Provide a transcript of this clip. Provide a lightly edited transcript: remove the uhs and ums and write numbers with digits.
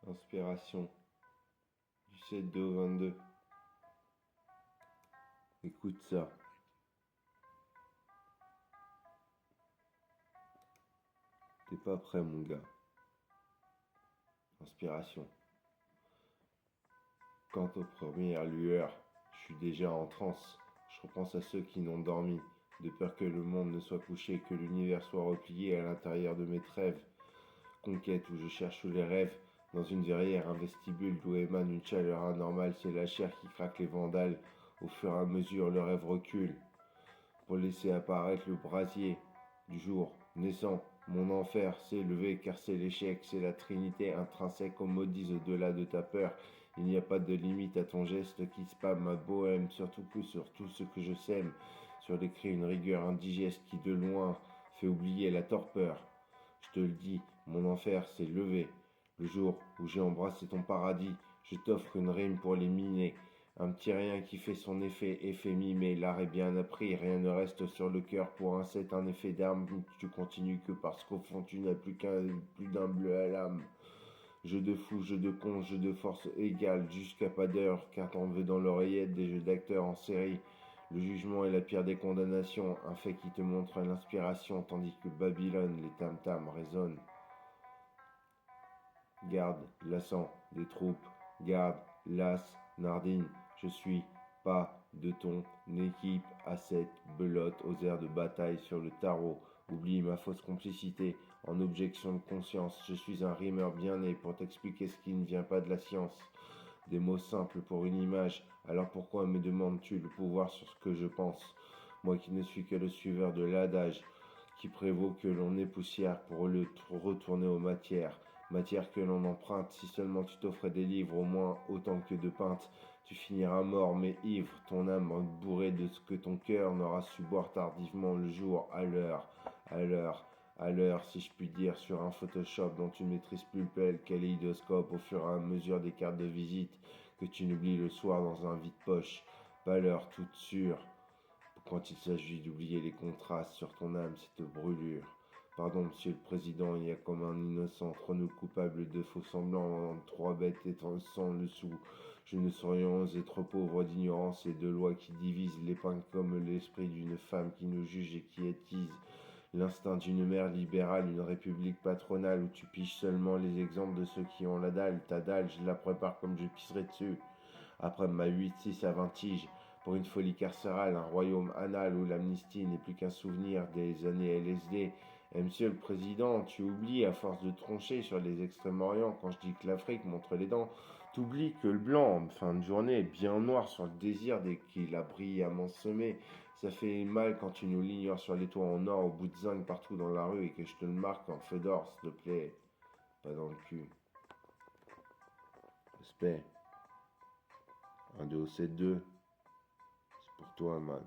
Inspiration du 7 au 22. Écoute ça. T'es pas prêt, mon gars. Inspiration. Quant aux premières lueurs, je suis déjà en transe. Je repense à ceux qui n'ont dormi, de peur que le monde ne soit couché, que l'univers soit replié à l'intérieur de mes trêves. Conquête où je cherche les rêves, dans une verrière, un vestibule d'où émane une chaleur anormale, c'est la chair qui craque les vandales. Au fur et à mesure, le rêve recule, pour laisser apparaître le brasier du jour naissant. Mon enfer s'est levé car c'est l'échec, c'est la trinité intrinsèque aux maudits au-delà de ta peur. Il n'y a pas de limite à ton geste qui spame ma bohème, surtout que sur tout ce que je sème. Sur l'écrit une rigueur indigeste qui de loin fait oublier la torpeur. Je te le dis, mon enfer s'est levé. Le jour où j'ai embrassé ton paradis, je t'offre une rime pour les miner. Un petit rien qui fait son effet mimé. L'art est bien appris, rien ne reste sur le cœur. Pour un set, un effet d'arme, tu continues que parce qu'au fond tu n'as plus d'un bleu à l'âme. Jeu de fou, jeu de con, jeu de force égale, jusqu'à pas d'heure, car t'en veux dans l'oreillette des jeux d'acteurs en série. Le jugement est la pire des condamnations, un fait qui te montre l'inspiration, tandis que Babylone, les tam-tams résonnent. Garde l'assent des troupes, garde l'as Nardine, je suis pas de ton équipe à cette belote aux airs de bataille sur le tarot. Oublie ma fausse complicité en objection de conscience. Je suis un rimeur bien né pour t'expliquer ce qui ne vient pas de la science. Des mots simples pour une image, alors pourquoi me demandes-tu le pouvoir sur ce que je pense? Moi qui ne suis que le suiveur de l'adage qui prévaut que l'on est poussière pour le retourner aux matières. Matière que l'on emprunte, si seulement tu t'offrais des livres, au moins autant que de peintes, tu finiras mort mais ivre, ton âme bourrée de ce que ton cœur n'aura su boire tardivement le jour, à l'heure, à l'heure, si je puis dire, sur un Photoshop dont tu ne maîtrises plus le kaléidoscope au fur et à mesure des cartes de visite que tu n'oublies le soir dans un vide-poche, pâleur toute sûre, quand il s'agit d'oublier les contrastes sur ton âme, cette brûlure. Pardon, monsieur le président, il y a comme un innocent entre nous coupables de faux semblants, trois bêtes et sans le sou. Je ne saurais être pauvre d'ignorance et de lois qui divisent les pains comme l'esprit d'une femme qui nous juge et qui attise. L'instinct d'une mère libérale, une république patronale où tu piges seulement les exemples de ceux qui ont la dalle. Ta dalle, je la prépare comme je pisserai dessus. Après ma 8-6 à 20 tiges, pour une folie carcérale, un royaume anal où l'amnistie n'est plus qu'un souvenir des années LSD. Et monsieur le Président, tu oublies, à force de troncher sur les Extrêmes-Orient, quand je dis que l'Afrique montre les dents, t'oublies que le blanc, en fin de journée, est bien noir sur le désir dès qu'il a brillamment semé. Ça fait mal quand tu nous l'ignores sur les toits en or, au bout de zinc, partout dans la rue, et que je te le marque en feu d'or, s'il te plaît. Pas dans le cul. Respect. 1, 2, 7, 2. C'est pour toi, man.